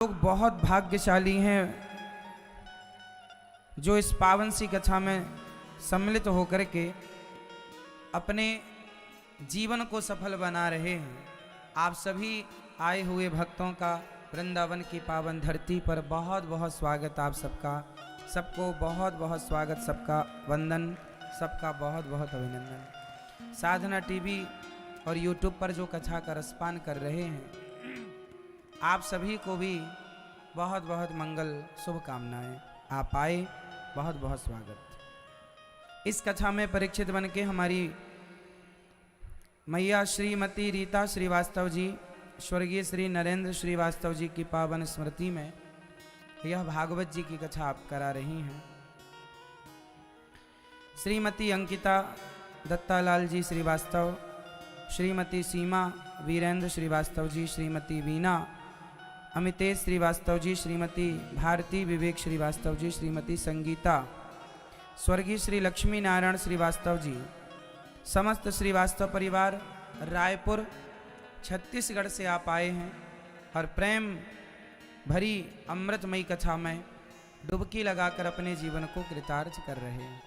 लोग बहुत भाग्यशाली हैं जो इस पावन सी कथा में सम्मिलित होकर के अपने जीवन को सफल बना रहे हैं। आप सभी आए हुए भक्तों का वृंदावन की पावन धरती पर बहुत बहुत स्वागत। आप सबका, सबको बहुत बहुत स्वागत, सबका वंदन, सबका बहुत बहुत अभिनंदन। साधना टीवी और यूट्यूब पर जो कथा का रसपान कर रहे हैं, आप सभी को भी बहुत बहुत मंगल शुभकामनाएं। आप आए, बहुत बहुत स्वागत। इस कथा में परीक्षित बन के हमारी मैया श्रीमती रीता श्रीवास्तव जी, स्वर्गीय श्री नरेंद्र श्रीवास्तव जी की पावन स्मृति में यह भागवत जी की कथा आप करा रही हैं। श्रीमती अंकिता दत्तालाल जी श्रीवास्तव, श्रीमती सीमा वीरेंद्र श्रीवास्तव जी, श्रीमती वीना अमितेश श्रीवास्तव जी, श्रीमती भारती विवेक श्रीवास्तव जी, श्रीमती संगीता, स्वर्गीय श्री लक्ष्मी नारायण श्रीवास्तव जी, समस्त श्रीवास्तव परिवार रायपुर छत्तीसगढ़ से आप आए हैं और प्रेम भरी अमृतमयी कथा में डुबकी लगाकर अपने जीवन को कृतार्थ कर रहे हैं।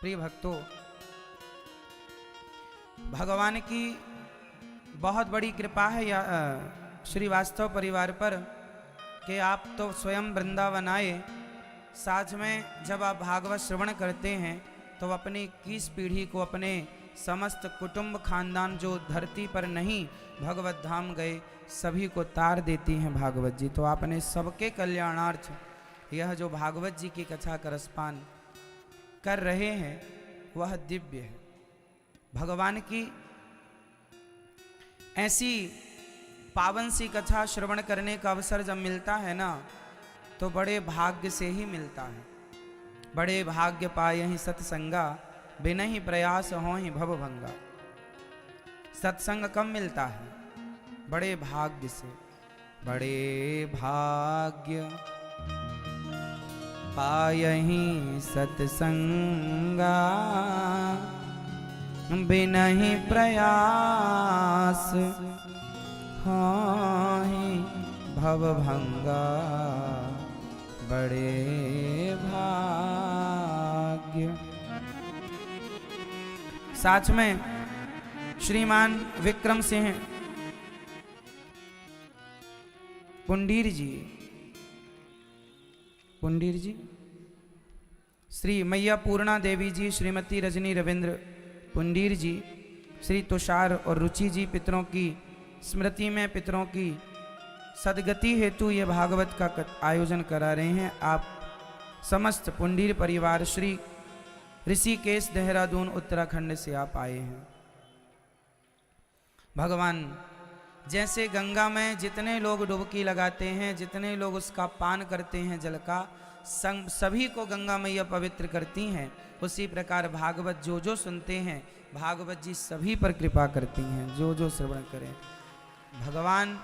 प्रिय भक्तों, भगवान की बहुत बड़ी कृपा है या श्रीवास्तव परिवार पर कि आप तो स्वयं वृंदावन आए, साथ में जब आप भागवत श्रवण करते हैं तो अपनी 21 पीढ़ी को, अपने समस्त कुटुंब खानदान जो धरती पर नहीं भगवत धाम गए, सभी को तार देती हैं भागवत जी। तो आपने सबके कल्याणार्थ यह जो भागवत जी की कथा का रसपान कर रहे हैं वह दिव्य है। भगवान की ऐसी पावन सी कथा श्रवण करने का अवसर जब मिलता है ना, तो बड़े भाग्य से ही मिलता है। बड़े भाग्य पाए ही सत्संगा, बिना ही प्रयास हो ही भवभंगा। सत्संग कब मिलता है? बड़े भाग्य से। बड़े भाग्य पाए ही सत्संगा, बिना ही प्रयास ही भवभंगा। बड़े भाग्य। साथ में श्रीमान विक्रम सिंह पुंडीर जी, श्री मैया पूर्णा देवी जी, श्रीमती रजनी रविंद्र पुंडीर जी, श्री तुषार और रुचि जी पितरों की स्मृति में, पितरों की सदगति हेतु ये भागवत का आयोजन करा रहे हैं। आप समस्त पुंडीर परिवार श्री ऋषिकेश देहरादून उत्तराखंड से आप आए हैं। भगवान जैसे गंगा में जितने लोग डुबकी लगाते हैं, जितने लोग उसका पान करते हैं जल का, सभी को गंगा मैया पवित्र करती हैं, उसी प्रकार भागवत जो जो सुनते हैं भागवत जी सभी पर कृपा करती हैं, जो जो श्रवण करें। भगवान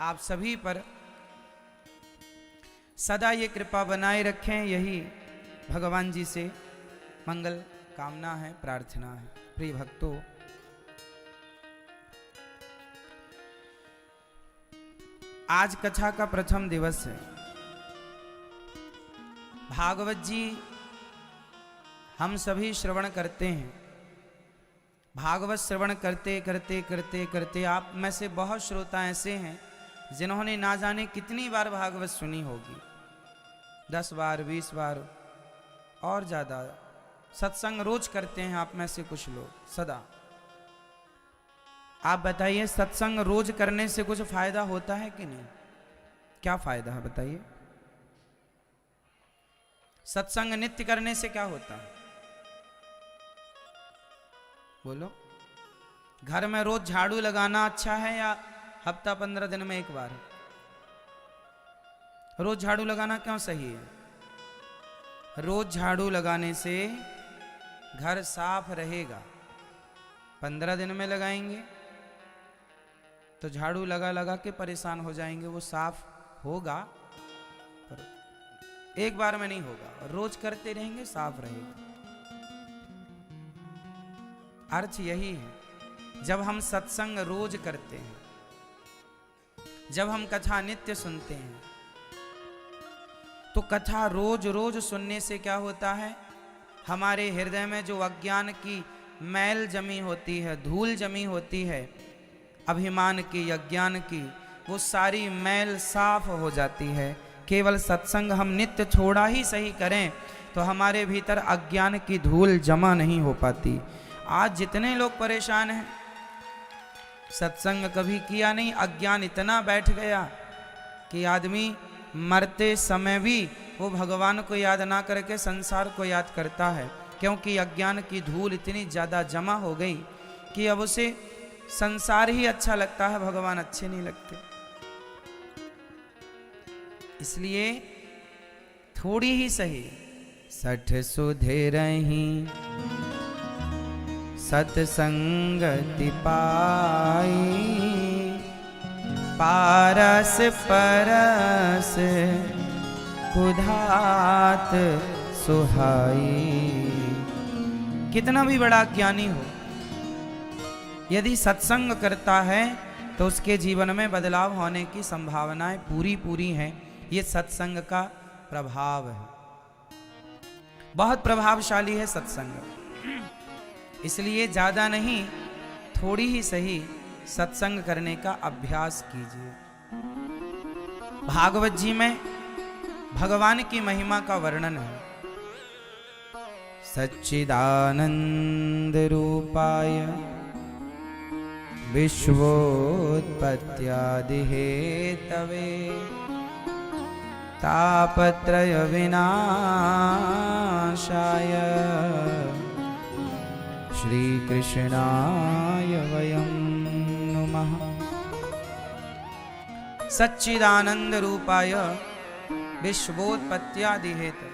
आप सभी पर सदा ये कृपा बनाए रखें, यही भगवान जी से मंगल कामना है, प्रार्थना है। प्रिय भक्तों, आज कथा का प्रथम दिवस है। भागवत जी हम सभी श्रवण करते हैं। भागवत श्रवण करते करते करते करते आप में से बहुत श्रोता ऐसे हैं जिन्होंने ना जाने कितनी बार भागवत सुनी होगी, 10 बार 20 बार और ज़्यादा। सत्संग रोज करते हैं आप में से कुछ लोग सदा। आप बताइए, सत्संग रोज करने से कुछ फायदा होता है कि नहीं? क्या फायदा है बताइए? सत्संग नित्य करने से क्या होता है? बोलो। घर में रोज झाड़ू लगाना अच्छा है या हफ्ता 15 दिन में एक बार? रोज झाड़ू लगाना क्यों सही है? रोज झाड़ू लगाने से घर साफ रहेगा। 15 दिन में लगाएंगे तो झाड़ू लगा लगा के परेशान हो जाएंगे। वो साफ होगा पर एक बार में नहीं होगा, और रोज करते रहेंगे साफ रहेगा। अर्थ यही है, जब हम सत्संग रोज करते हैं जब हम कथा नित्य सुनते हैं तो कथा रोज रोज सुनने से क्या होता है, हमारे हृदय में जो अज्ञान की मैल जमी होती है, धूल जमी होती है, अभिमान की, अज्ञान की, वो सारी मैल साफ हो जाती है। केवल सत्संग हम नित्य थोड़ा ही सही करें तो हमारे भीतर अज्ञान की धूल जमा नहीं हो पाती। आज जितने लोग परेशान हैं, सत्संग कभी किया नहीं, अज्ञान इतना बैठ गया कि आदमी मरते समय भी वो भगवान को याद ना करके संसार को याद करता है, क्योंकि अज्ञान की धूल इतनी ज़्यादा जमा हो गई कि अब उसे संसार ही अच्छा लगता है, भगवान अच्छे नहीं लगते। इसलिए थोड़ी ही सही सठ सुधेरहि सत्संगति पाई, पारस परस कुधात सुहाई। कितना भी बड़ा ज्ञानी हो, यदि सत्संग करता है तो उसके जीवन में बदलाव होने की संभावनाएं पूरी पूरी हैं। ये सत्संग का प्रभाव है, बहुत प्रभावशाली है सत्संग। इसलिए ज़्यादा नहीं, थोड़ी ही सही सत्संग करने का अभ्यास कीजिए। भागवत जी में भगवान की महिमा का वर्णन है। सच्चिदानंद रूपाय विश्वोत्पत्त्यादि हेतवे तापत्रय विनाशाय श्री कृष्णाय वयं नमः। सच्चिदानंद रूपाय विश्वोत्पत्त्यादि हेतवे।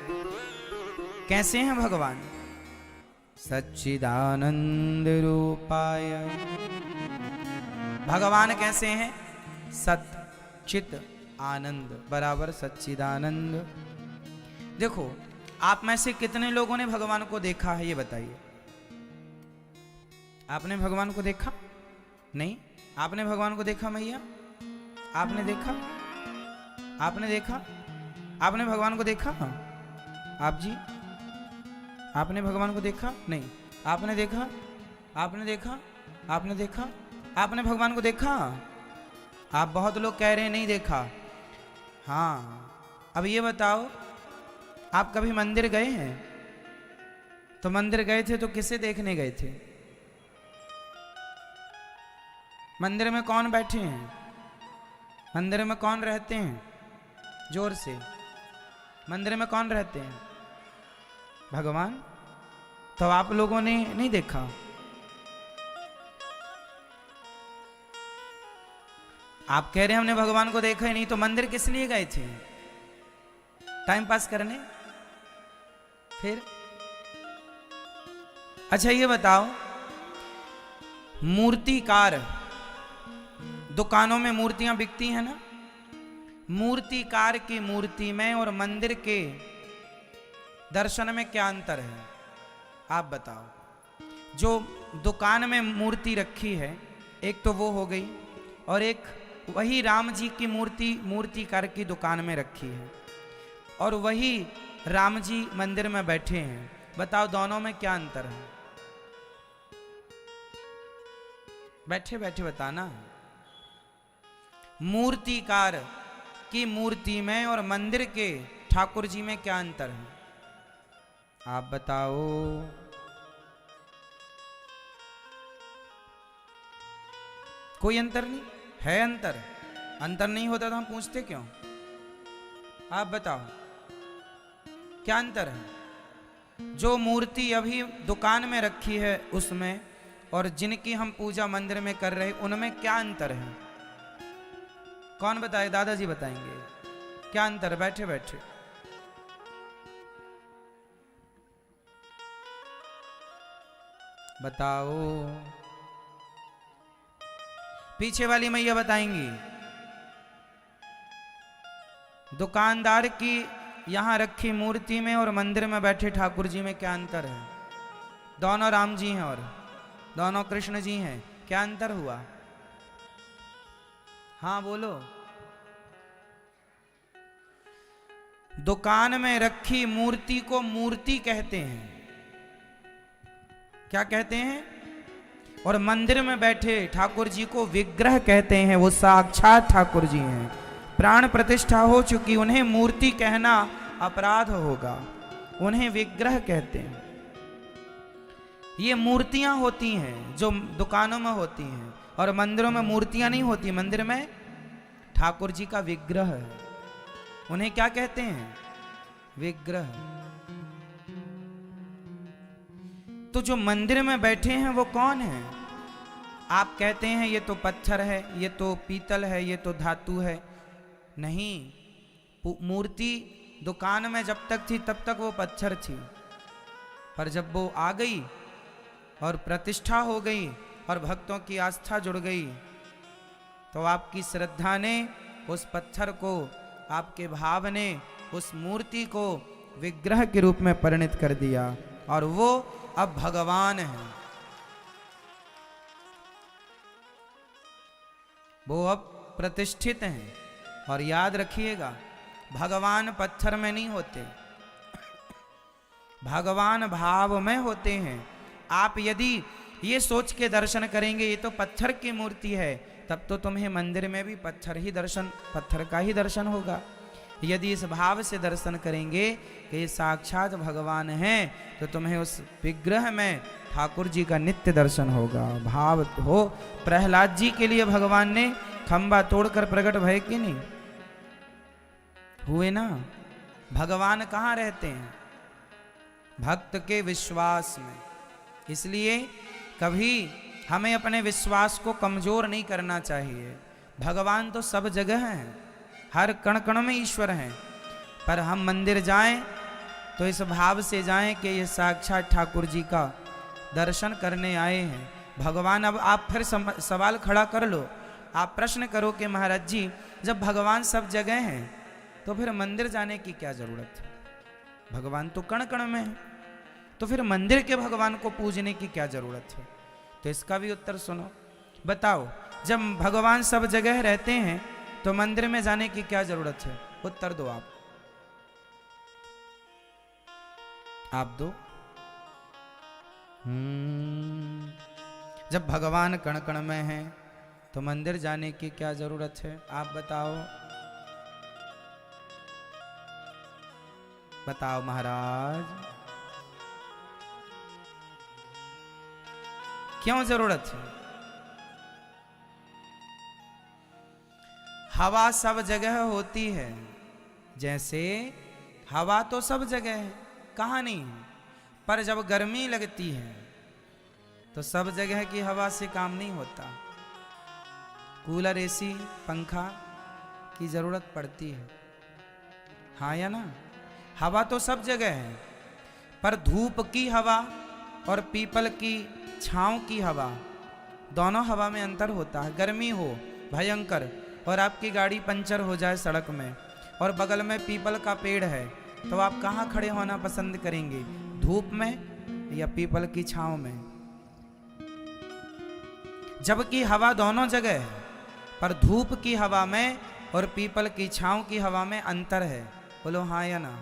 कैसे हैं भगवान? सच्चिदानंद रूपाय। भगवान कैसे हैं? सत चित आनंद बराबर सच्चिदानंद। देखो, आप में से कितने लोगों ने भगवान को देखा है, ये बताइए। आपने भगवान को देखा? नहीं। आपने भगवान को देखा मैया? आपने देखा? आपने देखा? आपने भगवान को देखा? आप जी, आपने भगवान को देखा? नहीं। आपने देखा? आपने देखा? आपने देखा? आपने भगवान को देखा? आप बहुत लोग कह रहे हैं नहीं देखा। हाँ, अब ये बताओ, आप कभी मंदिर गए हैं? तो मंदिर गए थे तो किसे देखने गए थे? मंदिर में कौन बैठे हैं? मंदिर में कौन रहते हैं? जोर से। मंदिर में कौन रहते हैं? भगवान। तो आप लोगों ने नहीं देखा? आप कह रहे हैं हमने भगवान को देखा ही नहीं, तो मंदिर किस लिए गए थे? टाइम पास करने? फिर अच्छा ये बताओ, मूर्तिकार, दुकानों में मूर्तियां बिकती हैं ना, मूर्तिकार की मूर्ति में और मंदिर के दर्शन में क्या अंतर है? आप बताओ। जो दुकान में मूर्ति रखी है, एक तो वो हो गई, और एक वही राम जी की मूर्ति मूर्तिकार की दुकान में रखी है, और वही राम जी मंदिर में बैठे हैं। बताओ दोनों में क्या अंतर है? बैठे बैठे बताना। मूर्तिकार की मूर्ति में और मंदिर के ठाकुर जी में क्या अंतर है? आप बताओ। कोई अंतर नहीं है? अंतर अंतर नहीं होता तो हम पूछते क्यों? आप बताओ क्या अंतर है? जो मूर्ति अभी दुकान में रखी है उसमें, और जिनकी हम पूजा मंदिर में कर रहे उनमें क्या अंतर है? कौन बताए? दादाजी बताएंगे क्या अंतर है। बैठे बैठे बताओ। पीछे वाली मैया बताएंगी। दुकानदार की यहां रखी मूर्ति में और मंदिर में बैठे ठाकुर जी में क्या अंतर है? दोनों राम जी हैं और दोनों कृष्ण जी हैं, क्या अंतर हुआ? हाँ बोलो। दुकान में रखी मूर्ति को मूर्ति कहते हैं। क्या कहते हैं? और मंदिर में बैठे ठाकुर जी को विग्रह कहते हैं। वो साक्षात ठाकुर जी हैं। प्राण प्रतिष्ठा हो चुकी, उन्हें मूर्ति कहना अपराध होगा, उन्हें विग्रह कहते हैं। ये मूर्तियां होती हैं जो दुकानों में होती हैं, और मंदिरों में मूर्तियां नहीं होती। मंदिर में ठाकुर जी का विग्रह है, उन्हें क्या कहते हैं? विग्रह। तो जो मंदिर में बैठे हैं वो कौन है? आप कहते हैं ये तो पत्थर है, ये तो पीतल है, ये तो धातु है। नहीं, मूर्ति दुकान में जब तक थी तब तक वो पत्थर थी, पर जब वो आ गई और प्रतिष्ठा हो गई और भक्तों की आस्था जुड़ गई, तो आपकी श्रद्धा ने उस पत्थर को, आपके भाव ने उस मूर्ति को विग्रह के रूप में परिणित कर दिया, और वो अब भगवान है। वो अब प्रतिष्ठित हैं। और याद रखिएगा, भगवान पत्थर में नहीं होते, भगवान भाव में होते हैं। आप यदि ये सोच के दर्शन करेंगे ये तो पत्थर की मूर्ति है, तब तो तुम्हें मंदिर में भी पत्थर का ही दर्शन होगा। यदि इस भाव से दर्शन करेंगे कि ये साक्षात भगवान हैं, तो तुम्हें उस विग्रह में ठाकुर जी का नित्य दर्शन होगा। भाव हो। प्रहलाद जी के लिए भगवान ने खंबा तोड़कर प्रकट भय कि नहीं हुए ना? भगवान कहाँ रहते हैं? भक्त के विश्वास में। इसलिए कभी हमें अपने विश्वास को कमजोर नहीं करना चाहिए। भगवान तो सब जगह हैं, हर कण कण में ईश्वर हैं, पर हम मंदिर जाएं तो इस भाव से जाएं कि ये साक्षात ठाकुर जी का दर्शन करने आए हैं भगवान। अब आप फिर सवाल खड़ा कर लो, आप प्रश्न करो कि महाराज जी, जब भगवान सब जगह हैं तो फिर मंदिर जाने की क्या जरूरत है? भगवान तो कण कण में है, तो फिर मंदिर के भगवान को पूजने की क्या जरूरत है? तो इसका भी उत्तर सुनो। बताओ, जब भगवान सब जगह रहते हैं तो मंदिर में जाने की क्या जरूरत है? उत्तर दो आप दो। जब भगवान कण कण में हैं तो मंदिर जाने की क्या जरूरत है? आप बताओ, बताओ महाराज, क्यों जरूरत है? हवा सब जगह होती है, जैसे हवा तो सब जगह है, कहाँ नहीं है, पर जब गर्मी लगती है तो सब जगह की हवा से काम नहीं होता। कूलर, एसी, पंखा की जरूरत पड़ती है, हाँ या ना? हवा तो सब जगह है, पर धूप की हवा और पीपल की छांव की हवा, दोनों हवा में अंतर होता है। गर्मी हो भयंकर और आपकी गाड़ी पंचर हो जाए सड़क में, और बगल में पीपल का पेड़ है, तो आप कहाँ खड़े होना पसंद करेंगे? धूप में या पीपल की छांव में? जबकि हवा दोनों जगह है, पर धूप की हवा में और पीपल की छांव की हवा में अंतर है। बोलो हाँ या ना?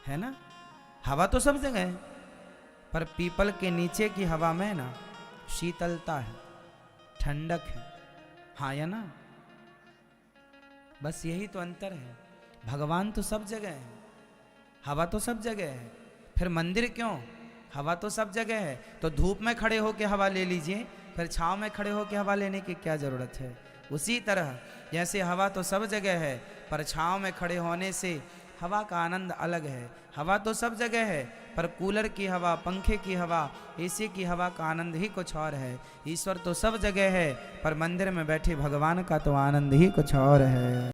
है ना? हवा तो सब जगह है, पर पीपल के नीचे की हवा में ना शीतलता है, ठंडक है, हाँ या ना? बस यही तो अंतर है। भगवान तो सब जगह है, हवा तो सब जगह है, फिर मंदिर क्यों? हवा तो सब जगह है, तो धूप में खड़े होकर हवा ले लीजिए, फिर छांव में खड़े होकर हवा लेने की क्या जरूरत है? उसी तरह जैसे हवा तो सब जगह है, पर छांव में खड़े होने से हवा का आनंद अलग है। हवा तो सब जगह है, पर कूलर की हवा, पंखे की हवा, एसी की हवा का आनंद ही कुछ और है। ईश्वर तो सब जगह है, पर मंदिर में बैठे भगवान का तो आनंद ही कुछ और है।